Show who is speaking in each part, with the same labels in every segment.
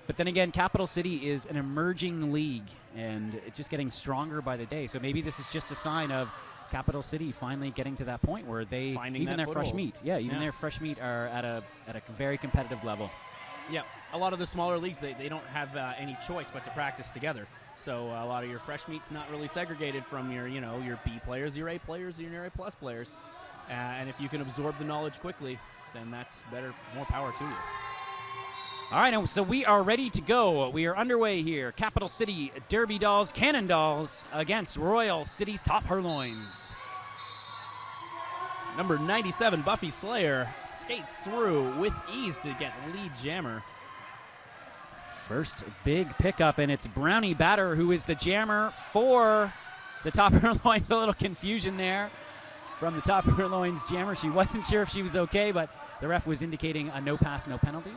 Speaker 1: But then again, Capital City is an emerging league, and it's just getting stronger by the day. So maybe this is just a sign of Capital City finally getting to that point where they, even their FreshMeat, their FreshMeat are at a very competitive level.
Speaker 2: Yeah, a lot of the smaller leagues, they don't have any choice but to practice together. So a lot of your FreshMeat's not really segregated from your, your B players, your A players, your A plus players. And if you can absorb the knowledge quickly, then that's better, more power to you.
Speaker 1: All right, so we are ready to go. We are underway here. Capital City Derby Dolls, Cannon Dolls against Royal City's top Herloins.
Speaker 2: Number 97, Buffy Slayer, skates through with ease to get lead jammer.
Speaker 1: First big pickup, and it's Brownie Batter who is the jammer for the top Herloins. A little confusion there from the top Herloins jammer. She wasn't sure if she was okay, but the ref was indicating a no pass, no penalty.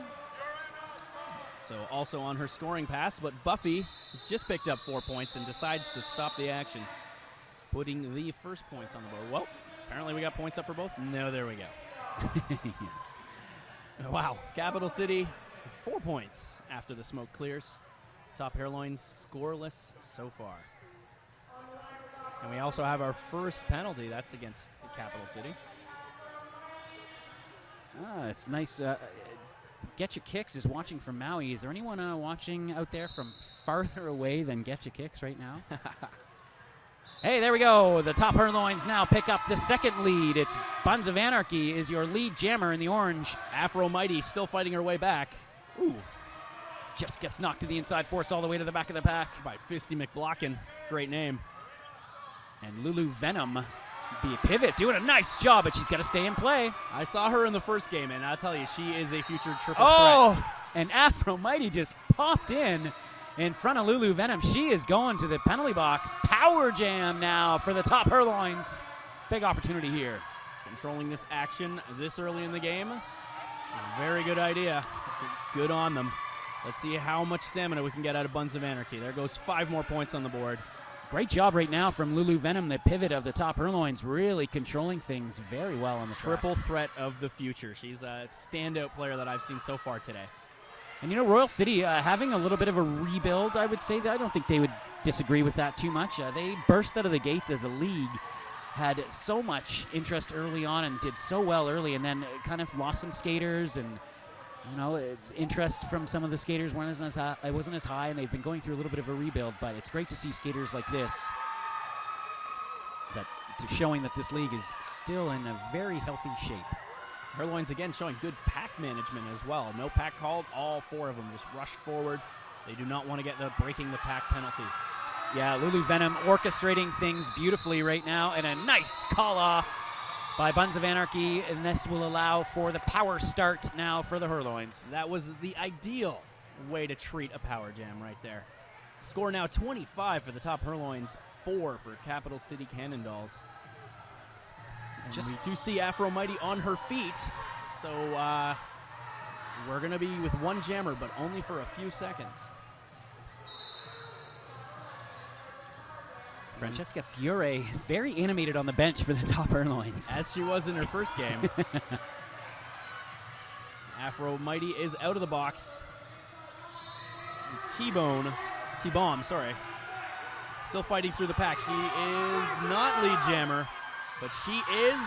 Speaker 2: So also on her scoring pass, but Buffy has just picked up 4 points and decides to stop the action, putting the first points on the board. Well, apparently we got points up for both. No, there we go.
Speaker 1: Yes.
Speaker 2: Wow, Capital City, 4 points after the smoke clears. Top Herloins scoreless so far. And we also have our first penalty. That's against Capital City.
Speaker 1: It's nice. Get Your Kicks is watching from Maui. Is there anyone watching out there from farther away than Get Your Kicks right now? Hey, there we go. The top Herloins now pick up the second lead. It's Buns of Anarchy is your lead jammer in the orange.
Speaker 2: Afro Mighty still fighting her way back. Ooh.
Speaker 1: Just gets knocked to the inside, forced all the way to the back of the pack.
Speaker 2: By Fisty McBlocken. Great name.
Speaker 1: And Lulu Venom, the pivot, doing a nice job, but she's got to stay in play.
Speaker 2: I saw her in the first game, and I'll tell you, she is a future triple threat.
Speaker 1: And Afro Mighty just popped in front of Lulu Venom. She is going to the penalty box. Power jam now for the top Herloins. Big opportunity here.
Speaker 2: Controlling this action this early in the game. Very good idea. Good on them. Let's see how much stamina we can get out of Buns of Anarchy. There goes 5 more points on the board.
Speaker 1: Great job right now from Lulu Venom, the pivot of the top Herloins, really controlling things very well on the track.
Speaker 2: Triple threat of the future. She's a standout player that I've seen so far today.
Speaker 1: And Royal City having a little bit of a rebuild, I would say. I don't think they would disagree with that too much. They burst out of the gates as a league, had so much interest early on and did so well early, and then kind of lost some skaters, and interest from some of the skaters wasn't as high, and they've been going through a little bit of a rebuild. But it's great to see skaters like this, showing that this league is still in a very healthy shape.
Speaker 2: Herloins again showing good pack management as well. No pack called. All 4 of them just rushed forward. They do not want to get the breaking the pack penalty.
Speaker 1: Yeah, Lulu Venom orchestrating things beautifully right now, and a nice call off by Buns of Anarchy, and this will allow for the power start now for the Herloins.
Speaker 2: That was the ideal way to treat a power jam right there. Score now 25 for the top Herloins, 4 for Capital City Cannon Dolls. We do see Afro Mighty on her feet, so we're going to be with 1 jammer, but only for a few seconds.
Speaker 1: Francesca Fiore, very animated on the bench for the top Herloins.
Speaker 2: As she was in her first game. Afro Mighty is out of the box. T-Bomb, sorry. Still fighting through the pack. She is not lead jammer, but she is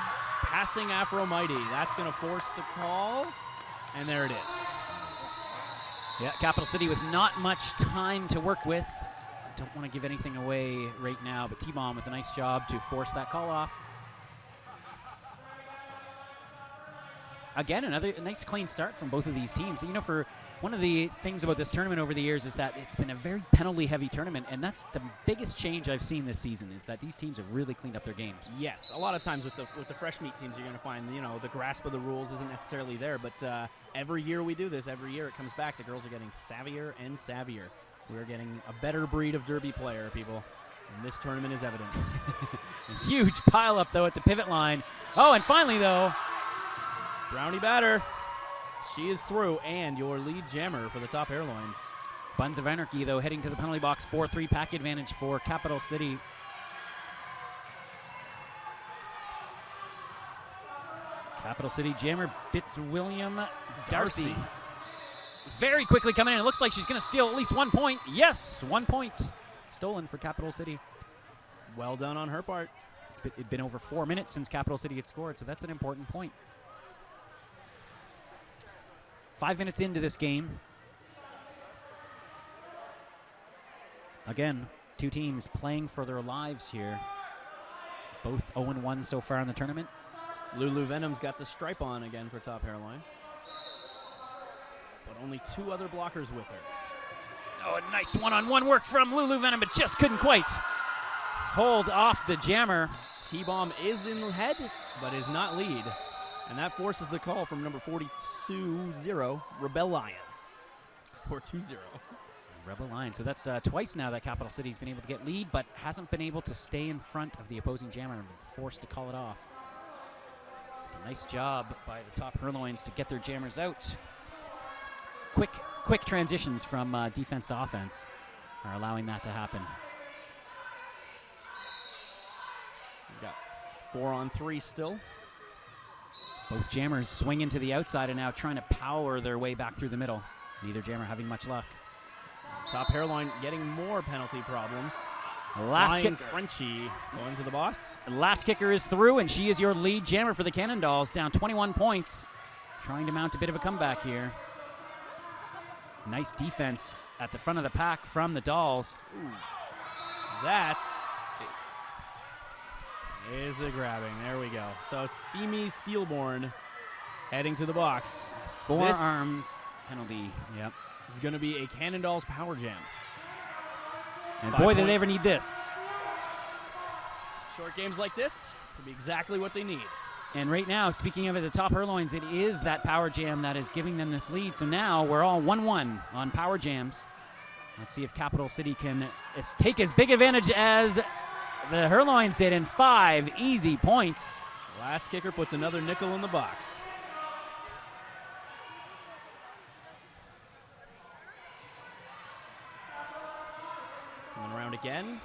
Speaker 2: passing Afro Mighty. That's going to force the call, and there it is.
Speaker 1: Nice. Yeah, Capital City with not much time to work with. Don't want to give anything away right now, but T-Bomb with a nice job to force that call off. Again, another nice clean start from both of these teams. For one of the things about this tournament over the years is that it's been a very penalty-heavy tournament, and that's the biggest change I've seen this season, is that these teams have really cleaned up their games.
Speaker 2: Yes, a lot of times with the FreshMeat teams, you're going to find the grasp of the rules isn't necessarily there, but every year we do this, every year it comes back. The girls are getting savvier and savvier. We're getting a better breed of derby player, people, and this tournament is evidence.
Speaker 1: A huge pile-up, though, at the pivot line. Oh, and finally, though,
Speaker 2: Brownie Batter. She is through, and your lead jammer for the top Herloins.
Speaker 1: Buns of Anarchy, though, heading to the penalty box. 4-3 pack advantage for Capital City. Capital City jammer Bits William Darcy. very quickly coming in. It looks like she's going to steal at least 1 point. Yes, 1 point stolen for Capital City.
Speaker 2: Well done on her part.
Speaker 1: It's been over 4 minutes since Capital City had scored, so that's an important point. 5 minutes into this game. Again, two teams playing for their lives here. Both 0-1 so far in the tournament.
Speaker 2: Lulu Venom's got the stripe on again for top Herloin. But only 2 other blockers with her.
Speaker 1: Oh, a nice one-on-one work from Lulu Venom, but just couldn't quite hold off the jammer.
Speaker 2: T-Bomb is in the head, but is not lead. And that forces the call from number 42-0, Rebel Lion. 4-2-0.
Speaker 1: Rebel Lion. So that's twice now that Capital City's been able to get lead, but hasn't been able to stay in front of the opposing jammer and been forced to call it off. So nice job by the top Herloins to get their jammers out. Quick transitions from defense to offense are allowing that to happen.
Speaker 2: We've got 4-on-3 still.
Speaker 1: Both jammers swinging to the outside and now trying to power their way back through the middle. Neither jammer having much luck.
Speaker 2: Top Herloin getting more penalty problems.
Speaker 1: Last kick.
Speaker 2: Frenchie going to the boss.
Speaker 1: Last kicker is through, and she is your lead jammer for the Cannondalls, down 21 points. Trying to mount a bit of a comeback here. Nice defense at the front of the pack from the Dolls.
Speaker 2: Ooh. That is a grabbing. There we go. So Steamy Steelborn heading to the box.
Speaker 1: Forearms penalty. Yep.
Speaker 2: This is going to be a Cannondalls power jam.
Speaker 1: And
Speaker 2: 5
Speaker 1: boy,
Speaker 2: points.
Speaker 1: did they ever need this.
Speaker 2: Short games like this could be exactly what they need.
Speaker 1: And right now, speaking of it, the top Herloins, it is that power jam that is giving them this lead. So now we're all 1-1 on power jams. Let's see if Capital City can take as big advantage as the Herloins did in 5 easy points.
Speaker 2: Last kicker puts another nickel in the box. Coming around again.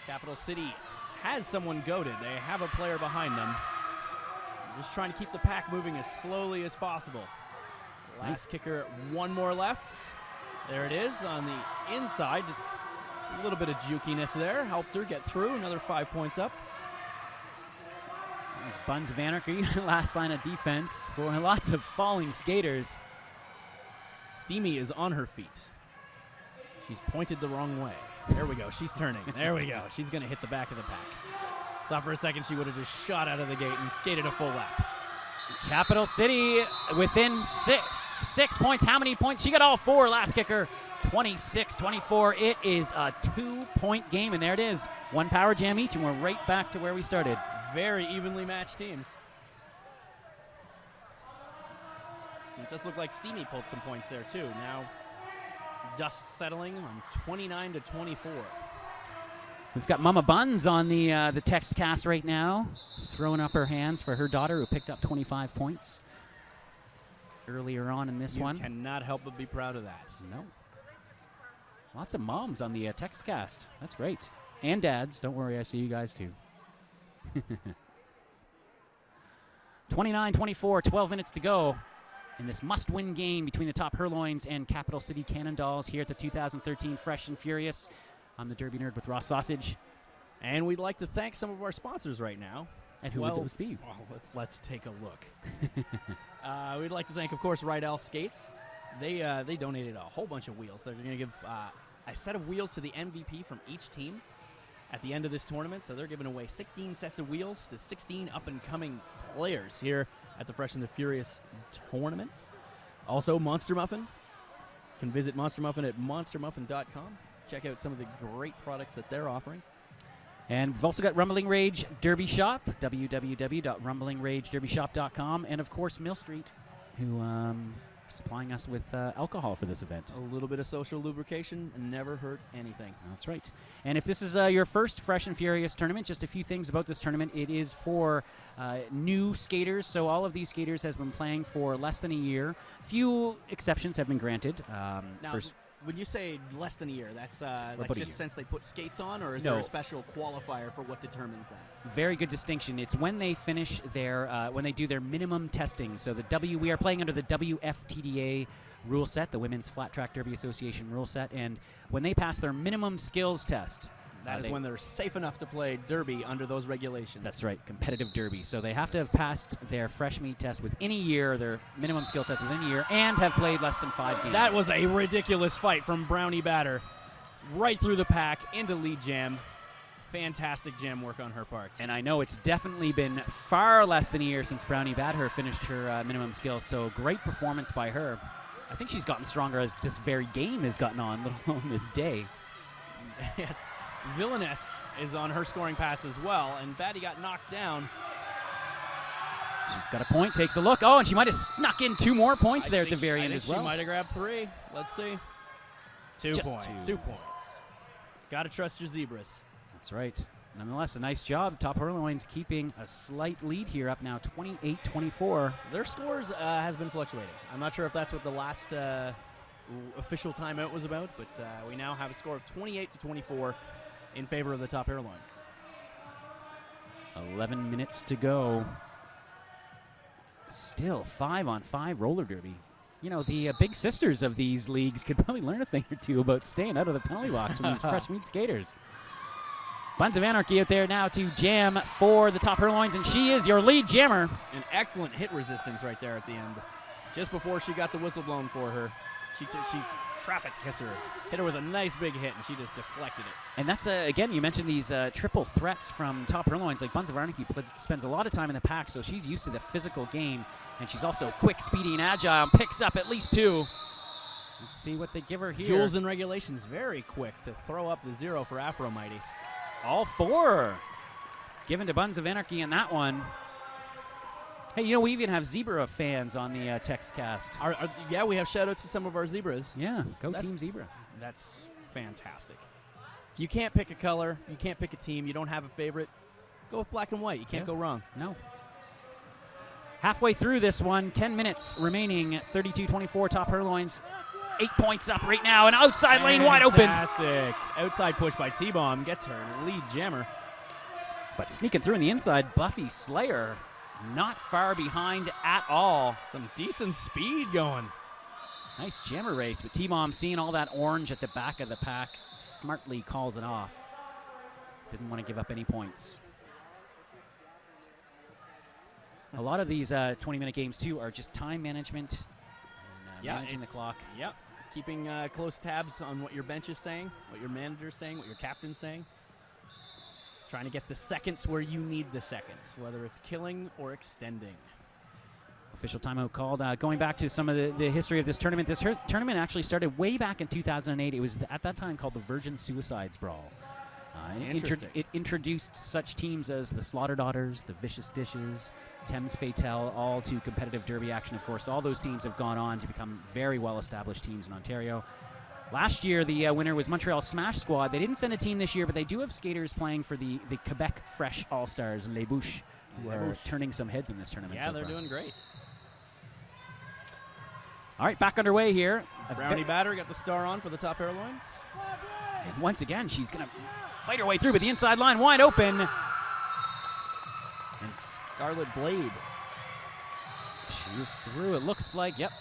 Speaker 2: Capital City has someone goaded. They have a player behind them. Just trying to keep the pack moving as slowly as possible. Last kicker, 1 more left. There it is on the inside. Just a little bit of jukiness there. Helped her get through. Another 5 points up.
Speaker 1: There's Buns of Anarchy, last line of defense for lots of falling skaters.
Speaker 2: Steamy is on her feet. She's pointed the wrong way. There we go. She's turning. There we go. She's going to hit the back of the pack. Thought for a second she would have just shot out of the gate and skated a full lap.
Speaker 1: Capital City within six points. How many points? She got all 4. Last kicker, 26-24. It is a 2-point game, and there it is. 1 power jam each, and we're right back to where we started.
Speaker 2: Very evenly matched teams. It does look like Steamy pulled some points there, too. Now, dust settling on 29-24.
Speaker 1: We've got Mama Buns on the text cast right now, throwing up her hands for her daughter who picked up 25 points earlier on in this one.
Speaker 2: You cannot help but be proud of that.
Speaker 1: No. Lots of moms on the text cast. That's great. And dads. Don't worry, I see you guys too. 29-24, 12 minutes to go in this must-win game between the top Herloins and Capital City Cannondalls here at the 2013 Fresh and Furious. I'm the Derby Nerd with Raw Sausage.
Speaker 2: And we'd like to thank some of our sponsors right now.
Speaker 1: And who would those be?
Speaker 2: Well, let's take a look. We'd like to thank, of course, Rydell Skates. They donated a whole bunch of wheels. They're going to give a set of wheels to the MVP from each team at the end of this tournament. So they're giving away 16 sets of wheels to 16 up-and-coming players here at the Fresh and the Furious tournament. Also, Monster Muffin. You can visit Monster Muffin at monstermuffin.com. Check out some of the great products that they're offering.
Speaker 1: And we've also got Rumbling Rage Derby Shop, www.rumblingragederbyshop.com, and of course Mill Street, who supplying us with alcohol for this event.
Speaker 2: A little bit of social lubrication never hurt anything.
Speaker 1: That's right. And if this is your first Fresh and Furious tournament, just a few things about this tournament. It is for new skaters, so all of these skaters has been playing for less than a year. Few exceptions have been granted.
Speaker 2: Now, When you say less than a year, that's
Speaker 1: about a
Speaker 2: just
Speaker 1: year.
Speaker 2: since they put skates on, or is
Speaker 1: No.
Speaker 2: there a special qualifier for what determines that?
Speaker 1: Very good distinction. It's when they finish their when they do their minimum testing. So we are playing under the WFTDA rule set, the Women's Flat Track Derby Association rule set, and when they pass their minimum skills test,
Speaker 2: That is when they're safe enough to play derby under those regulations.
Speaker 1: that's right, competitive derby. So they have to have passed their fresh meat test within a year, their minimum skill test within a year, and have played less than 5 games.
Speaker 2: That was a ridiculous fight from Brownie Batter. Right through the pack into lead jam. Fantastic jam work on her part.
Speaker 1: And I know it's definitely been far less than a year since Brownie Badher finished her minimum skill, so great performance by her. I think she's gotten stronger as this very game has gotten on, let alone this day.
Speaker 2: Yes. Villainess is on her scoring pass as well, and Batty got knocked down.
Speaker 1: She's got a point, takes a look. Oh, and she might have snuck in 2 more points there at the very end as well.
Speaker 2: She might have grabbed 3. Let's see. 2
Speaker 1: Just
Speaker 2: points.
Speaker 1: 2.
Speaker 2: 2 points. Got to trust your zebras.
Speaker 1: That's right. Nonetheless, a nice job. Top Herloins keeping a slight lead here, up now 28-24.
Speaker 2: Their scores has been fluctuating. I'm not sure if that's what the last official timeout was about, but we now have a score of 28-24 in favor of the Top Herloins.
Speaker 1: 11 minutes to go. Still 5-on-5 roller derby. You know, the big sisters of these leagues could probably learn a thing or two about staying out of the penalty box from these fresh meat skaters. Buns of Anarchy out there now to jam for the Top Herloins, and she is your lead jammer.
Speaker 2: An excellent hit resistance right there at the end. Just before she got the whistle blown for her, she traffic kiss her, hit her with a nice big hit, and she just deflected it.
Speaker 1: And that's, again, you mentioned these triple threats from Top Herloins. Like Buns of Anarchy spends a lot of time in the pack, so she's used to the physical game, and she's also quick, speedy, and agile, and picks up at least 2. Let's see what they give her here.
Speaker 2: Jules in regulations, very quick to throw up the 0 for Afro Mighty.
Speaker 1: All 4 given to Buns of Anarchy in that one. Hey, you know, we even have Zebra fans on the text cast.
Speaker 2: Yeah, we have shout-outs to some of our zebras.
Speaker 1: Yeah, go Team Zebra.
Speaker 2: That's fantastic. If you can't pick a color, you can't pick a team, you don't have a favorite, go with black and white. You can't go wrong.
Speaker 1: No. Halfway through this one, 10 minutes remaining, 32-24, Top Herloins. 8 points up right now, and outside lane wide open.
Speaker 2: Fantastic. Outside push by T-Bomb gets her lead jammer.
Speaker 1: But sneaking through on the inside, Buffy Slayer not far behind at all.
Speaker 2: Some decent speed going.
Speaker 1: Nice jammer race, but T-Bomb seeing all that orange at the back of the pack, smartly calls it off. Didn't want to give up any points. A lot of these 20-minute games, too, are just time management and managing the clock.
Speaker 2: Yep. Keeping close tabs on what your bench is saying, what your manager's saying, what your captain's saying. Trying to get the seconds where you need the seconds, whether it's killing or extending.
Speaker 1: Official timeout called. Going back to some of the history of this tournament actually started way back in 2008. It was at that time called the Virgin Suicides Brawl. It introduced such teams as the Slaughter Daughters, the Vicious Dishes, Thames Fatale, all to competitive derby action. Of course, all those teams have gone on to become very well-established teams in Ontario. Last year, the winner was Montreal Smash Squad. They didn't send a team this year, but they do have skaters playing for the Quebec Fresh All-Stars and Les Bûches, who are turning some heads in this tournament.
Speaker 2: Yeah, they're doing great.
Speaker 1: All right, back underway here.
Speaker 2: Brownie Batter got the star on for the Top Herloins.
Speaker 1: And once again, she's going to fight her way through, but the inside line wide open. And
Speaker 2: Scarlet Blade.
Speaker 1: She is through. It looks like, yep.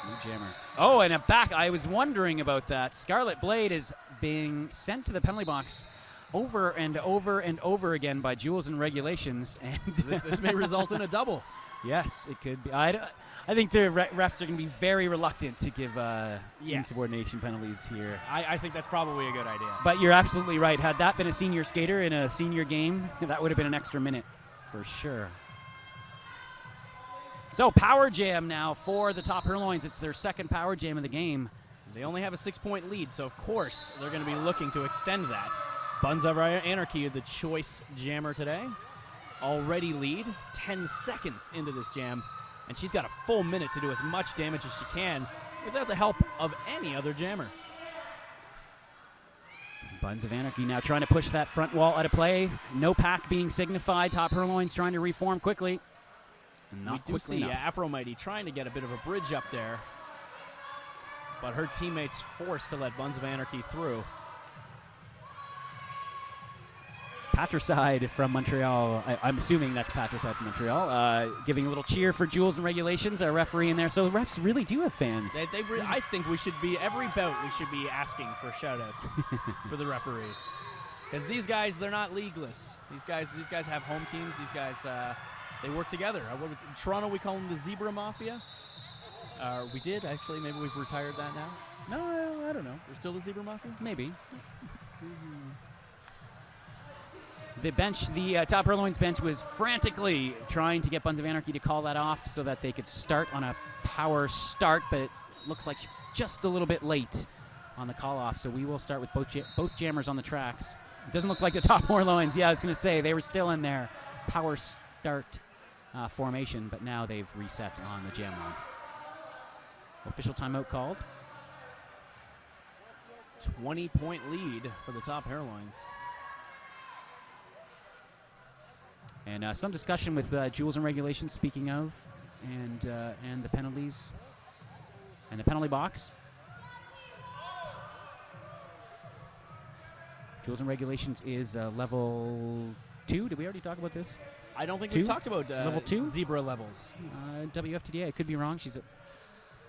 Speaker 1: New jammer. Oh, and a back. I was wondering about that. Scarlet Blade is being sent to the penalty box over and over and over again by Jules and regulations. And
Speaker 2: this may result in a double.
Speaker 1: Yes, it could be. I think the refs are going to be very reluctant to give insubordination penalties here.
Speaker 2: I think that's probably a good idea.
Speaker 1: But you're absolutely right. Had that been a senior skater in a senior game, that would have been an extra minute for sure. So power jam now for the Top Herloins. It's their second power jam of the game.
Speaker 2: They only have a 6-point lead, so of course they're going to be looking to extend that. Buns of Anarchy, the choice jammer today. Already lead, 10 seconds into this jam. And she's got a full minute to do as much damage as she can without the help of any other jammer.
Speaker 1: Buns of Anarchy now trying to push that front wall out of play. No pack being signified. Top Herloins trying to reform quickly. Not
Speaker 2: we do see Afro Mighty trying to get a bit of a bridge up there. but her teammates forced to let Buns of Anarchy through.
Speaker 1: Patricide from Montreal. I'm assuming that's Patricide from Montreal. Giving a little cheer for Jules and Regulations, our referee in there. So the refs really do have fans.
Speaker 2: I think we should be, every bout, we should be asking for shout-outs for the referees. Because these guys, they're not leagueless. These guys have home teams. These guys, they work together. In Toronto, we call them the Zebra Mafia. We did, actually. Maybe we've retired that now.
Speaker 1: No, I don't know.
Speaker 2: We're still the Zebra Mafia?
Speaker 1: Maybe. The bench, the top Herloins bench, was frantically trying to get Buns of Anarchy to call that off so that they could start on a power start, but it looks like just a little bit late on the call-off, so we will start with both jammers on the tracks. It doesn't look like the top Herloins. Yeah, I was going to say, they were still in their power start formation, but now they've reset on the jam line. Official timeout called.
Speaker 2: 20-point lead for the top Herloins.
Speaker 1: And some discussion with Jules and Regulations, speaking of, and the penalties and the penalty box. Jules and Regulations is level 2. Did we already talk about this?
Speaker 2: I don't think
Speaker 1: 2?
Speaker 2: we've talked about
Speaker 1: level 2
Speaker 2: zebra levels.
Speaker 1: WFTDA. I could be wrong.
Speaker 2: It's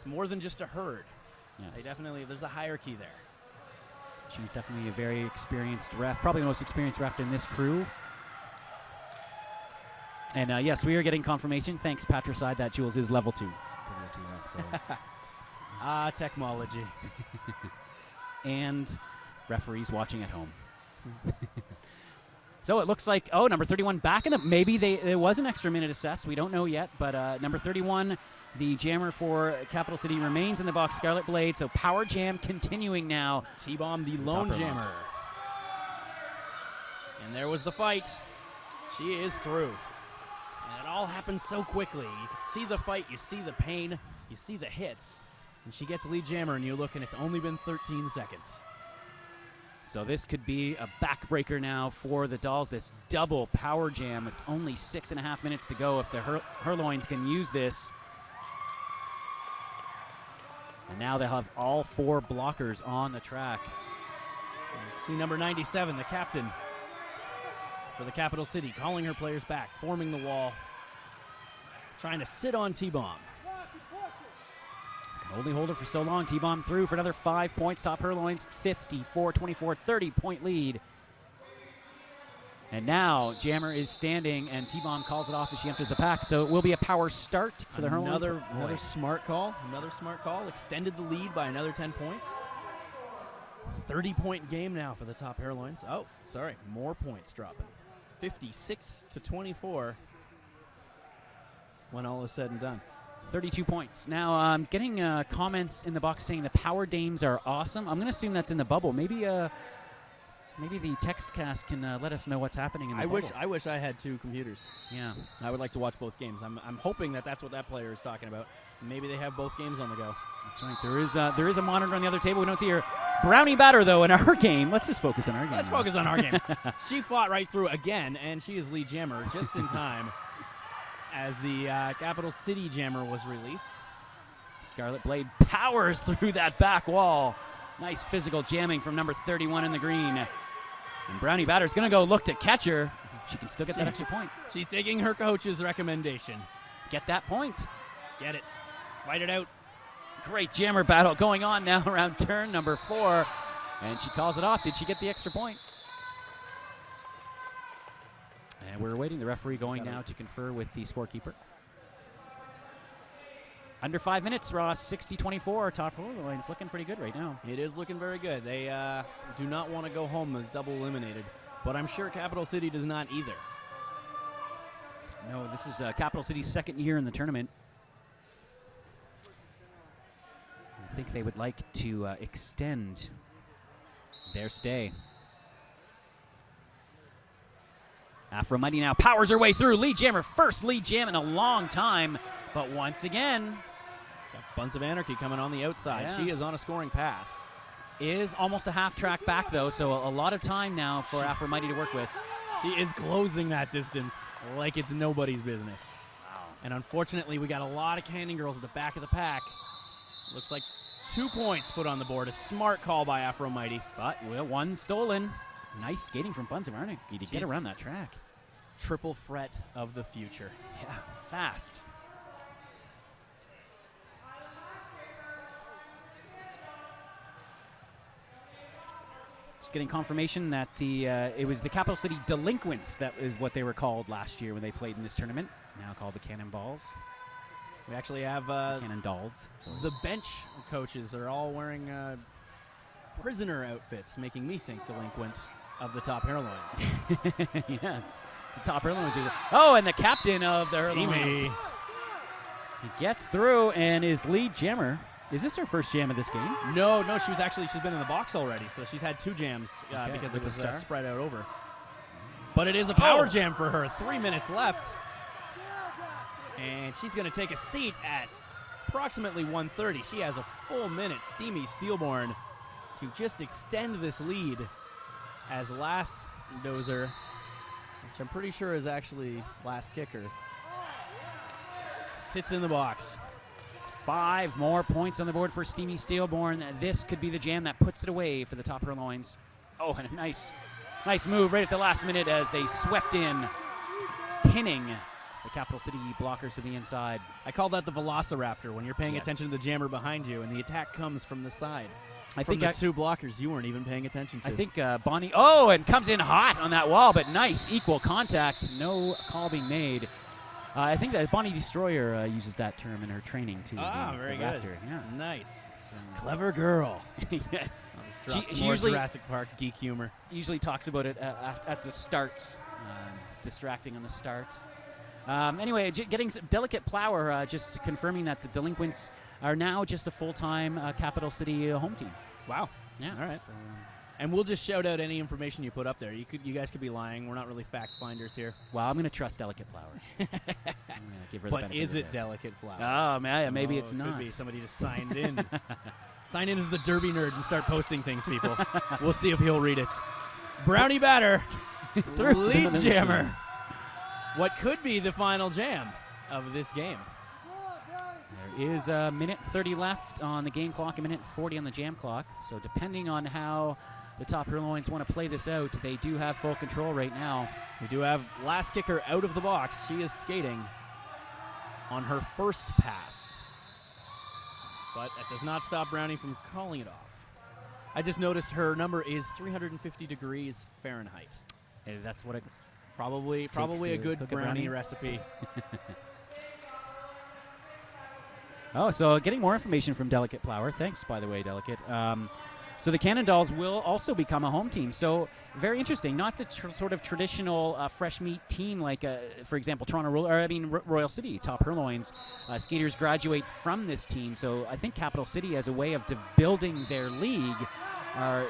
Speaker 2: more than just a herd.
Speaker 1: Yes.
Speaker 2: There's a hierarchy there.
Speaker 1: She's definitely a very experienced ref, probably the most experienced ref in this crew. And yes, we are getting confirmation, thanks Patricide, that Jules is level 2. So.
Speaker 2: Technology.
Speaker 1: And referees watching at home. So it looks like, number 31 back in the, maybe there was an extra minute assessed. We don't know yet, but number 31, the jammer for Capital City, remains in the box, Scarlet Blade. So power jam continuing now.
Speaker 2: T-Bomb, the lone jammer. And there was the fight. She is through. And it all happens so quickly. You can see the fight, you see the pain, you see the hits. And she gets lead jammer, and you look, and it's only been 13 seconds.
Speaker 1: So this could be a backbreaker now for the Dolls, this double power jam with only 6.5 minutes to go if the Herloins can use this. And now they'll have all 4 blockers on the track.
Speaker 2: See number 97, the captain for the Capital City, calling her players back, forming the wall, trying to sit on T-Bomb.
Speaker 1: Can only hold her for so long. T-Bomb through for another 5 points. Top Herloins, 54-24, 30-point lead. And now Jammer is standing, and T-Bomb calls it off as she enters the pack. So it will be a power start for the Herloins.
Speaker 2: Another smart call. Another smart call. Extended the lead by another 10 points. 30-point game now for the top Herloins. Oh, sorry, more points dropping. 56-24 when all is said and done.
Speaker 1: 32 points. Now, I'm getting comments in the box saying the power dames are awesome. I'm going to assume that's in the bubble. Maybe the text cast can let us know what's happening in the bubble.
Speaker 2: I wish I had 2 computers.
Speaker 1: Yeah.
Speaker 2: I would like to watch both games. I'm hoping that's what that player is talking about. Maybe they have both games on the go.
Speaker 1: That's right. There is a monitor on the other table. We don't see her brownie batter, though, in our game. Let's just focus on our game.
Speaker 2: Let's focus on our game. She fought right through again, and she is lead jammer just in time as the Capital City jammer was released.
Speaker 1: Scarlet Blade powers through that back wall. Nice physical jamming from number 31 in the green. And Brownie Batter's going to go look to catch her. She can still get that extra point.
Speaker 2: She's taking her coach's recommendation.
Speaker 1: Get that point.
Speaker 2: Get it. Fight it out.
Speaker 1: Great jammer battle going on now around turn number 4. And she calls it off. Did she get the extra point? And we're waiting. The referee going now to confer with the scorekeeper. Under 5 minutes, Ross, 60-24. Top Rollergirls looking pretty good right now.
Speaker 2: It is looking very good. They do not want to go home as double eliminated, but I'm sure Capital City does not either.
Speaker 1: No, this is Capital City's second year in the tournament. I think they would like to extend their stay. Aphrodite now powers her way through. Lead jammer, first lead jam in a long time. But once again,
Speaker 2: got Buns of Anarchy coming on the outside.
Speaker 1: Yeah.
Speaker 2: She is on a scoring pass.
Speaker 1: Is almost a half track back, though, so a lot of time now for Aphrodite to work with.
Speaker 2: She is closing that distance like it's nobody's business.
Speaker 1: Wow.
Speaker 2: And unfortunately, we got a lot of Canyon girls at the back of the pack. Looks like 2 points put on the board. A smart call by Afro Mighty.
Speaker 1: But one stolen. Nice skating from Bunzavarney to get around that track.
Speaker 2: Triple threat of the future.
Speaker 1: Yeah, fast. Just getting confirmation that it was the Capital City Delinquents that is what they were called last year when they played in this tournament. Now called the Cannonballs.
Speaker 2: We actually have
Speaker 1: Cannondalls.
Speaker 2: The bench coaches are all wearing prisoner outfits, making me think delinquent of the top Herloins.
Speaker 1: Yes, it's the top Herloins. Oh, and the captain of the Herloins. He gets through and is lead jammer. Is this her first jam of this game?
Speaker 2: No, she's been in the box already, so she's had 2 jams because it was spread out over. But it is a power jam for her. 3 minutes left. And she's going to take a seat at approximately 1:30. She has a full minute, Steamy Steelborn, to just extend this lead as last dozer, which I'm pretty sure is actually last kicker, sits in the box.
Speaker 1: 5 more points on the board for Steamy Steelborn. This could be the jam that puts it away for the top Herloins. Oh, and a nice move right at the last minute as they swept in, pinning the Capital City blockers to the inside.
Speaker 2: I call that the Velociraptor, when you're paying attention to the jammer behind you and the attack comes from the side. I think the 2 blockers you weren't even paying attention to.
Speaker 1: I think Bonnie, and comes in hot on that wall, but nice equal contact. No call being made. I think that Bonnie Destroyer uses that term in her training too.
Speaker 2: Very good.
Speaker 1: Raptor. Yeah.
Speaker 2: Nice.
Speaker 1: It's,
Speaker 2: clever girl.
Speaker 1: Yes.
Speaker 2: She usually Jurassic Park geek humor.
Speaker 1: Usually talks about it at the starts, distracting on the start. Anyway, getting some delicate plower, just confirming that the Delinquents are now just a full-time Capital City home team.
Speaker 2: Wow.
Speaker 1: Yeah.
Speaker 2: All right.
Speaker 1: So,
Speaker 2: and we'll just shout out any information you put up there. You guys could be lying. We're not really fact finders here.
Speaker 1: well, I'm going to trust Delicate Plower. I'm gonna give her the
Speaker 2: But
Speaker 1: benefit
Speaker 2: is
Speaker 1: of the
Speaker 2: it
Speaker 1: doubt.
Speaker 2: Delicate Flower?
Speaker 1: Oh, man, maybe it's
Speaker 2: Could
Speaker 1: not.
Speaker 2: be somebody just signed in. Sign in as the Derby Nerd and start posting things, people. We'll see if he'll read it. Brownie Batter, lead jammer. What could be the final jam of this game?
Speaker 1: There is a minute 30 left on the game clock, a minute 40 on the jam clock. So depending on how the top Herloins want to play this out, they do have full control right now.
Speaker 2: We do have last kicker out of the box. She is skating on her first pass. But that does not stop Brownie from calling it off. I just noticed her number is 350 degrees Fahrenheit.
Speaker 1: Hey, that's what it's
Speaker 2: Probably a good brownie recipe.
Speaker 1: Oh, so getting more information from Delicate Plower. Thanks, by the way, Delicate. So the Cannondalls will also become a home team. So very interesting. Not the sort of traditional FreshMeat team like, for example, Royal City, top Herloins. Skaters graduate from this team. So I think Capital City, as a way of building their league, are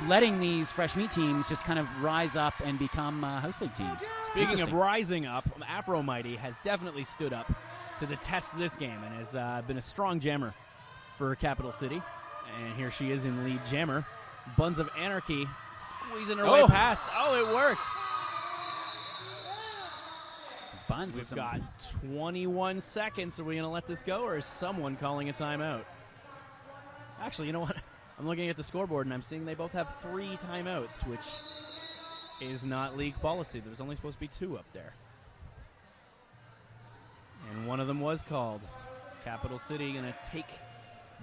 Speaker 1: letting these FreshMeat teams just kind of rise up and become house league teams.
Speaker 2: Speaking of rising up, Afro Mighty has definitely stood up to the test of this game and has been a strong jammer for Capital City. And here she is in lead jammer. Buns of Anarchy squeezing her way past. Oh, it worked.
Speaker 1: Buns
Speaker 2: We've got 21 seconds. Are we going to let this go, or is someone calling a timeout? Actually, you know what? I'm looking at the scoreboard, and I'm seeing they both have 3 timeouts, which is not league policy. There was only supposed to be 2 up there. And one of them was called. Capital City going to take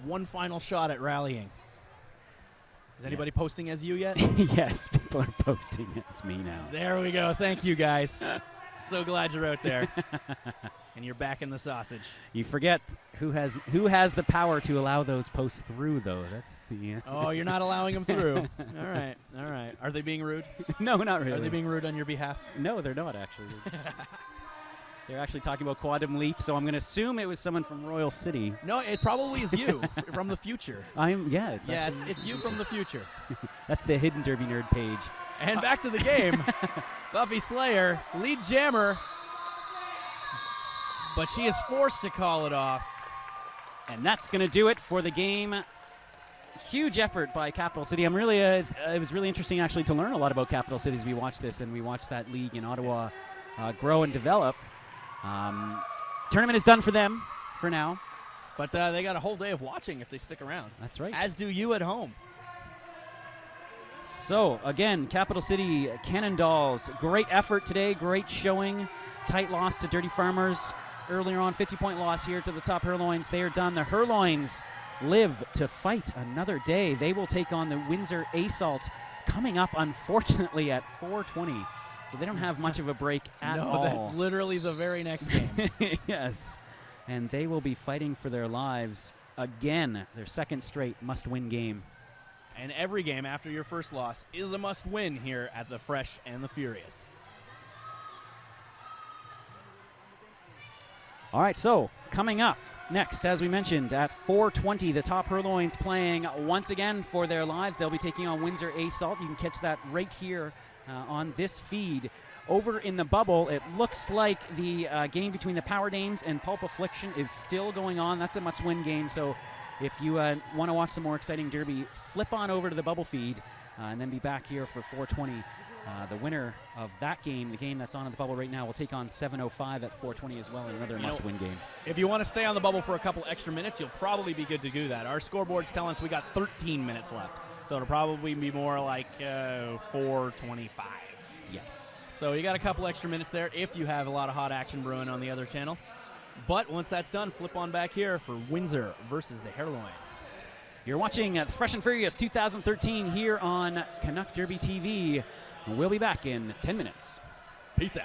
Speaker 2: one final shot at rallying. Is anybody posting as you yet?
Speaker 1: Yes, people are posting as me now.
Speaker 2: There we go. Thank you, guys. So glad you're out there. And you're back in the sausage.
Speaker 1: You forget who has the power to allow those posts through, though. That's the.
Speaker 2: Oh, you're not allowing them through. All right. Are they being rude?
Speaker 1: No, not really.
Speaker 2: Are they being rude on your behalf?
Speaker 1: No, they're not, actually. They're actually talking about Quantum Leap, so I'm going to assume it was someone from Royal City.
Speaker 2: No, it probably is you from the future.
Speaker 1: It's
Speaker 2: you from the future.
Speaker 1: That's the Hidden Derby Nerd page.
Speaker 2: And back to the game. Buffy Slayer, lead jammer. But she is forced to call it off.
Speaker 1: And that's going to do it for the game. Huge effort by Capital City. I'm really, it was really interesting actually to learn a lot about Capital City as we watched this, and we watched that league in Ottawa grow and develop. Tournament is done for them for now.
Speaker 2: But they got a whole day of watching if they stick around.
Speaker 1: That's right.
Speaker 2: As do you at home.
Speaker 1: So, again, Capital City Cannondalls, great effort today, great showing. Tight loss to Dirty Farmers earlier on, 50-point loss here to the top Herloins. They are done. The Herloins live to fight another day. They will take on the Windsor Assault coming up, unfortunately, at 4:20. So they don't have much of a break at all.
Speaker 2: That's literally the very next game.
Speaker 1: Yes. And they will be fighting for their lives again, their second straight must-win game.
Speaker 2: And every game after your first loss is a must-win here at the Fresh and the Furious.
Speaker 1: All right, so coming up next, as we mentioned, at 4:20, the top Herloins playing once again for their lives. They'll be taking on Windsor Assault. You can catch that right here on this feed. Over in the bubble, it looks like the game between the Power Dames and Pulp Affliction is still going on. That's a must-win game, so if you want to watch some more exciting derby, flip on over to the bubble feed and then be back here for 4:20. The winner of that game, the game that's on in the bubble right now, will take on 705 at 4:20 as well in another must-win game.
Speaker 2: If you want to stay on the bubble for a couple extra minutes, you'll probably be good to do that. Our scoreboard's telling us we got 13 minutes left, so it'll probably be more like 4:25.
Speaker 1: Yes.
Speaker 2: So you got a couple extra minutes there if you have a lot of hot action brewing on the other channel. But once that's done, flip on back here for Windsor versus the Herloins.
Speaker 1: You're watching the Fresh and Furious 2013 here on Canuck Derby TV. We'll be back in 10 minutes.
Speaker 2: Peace out.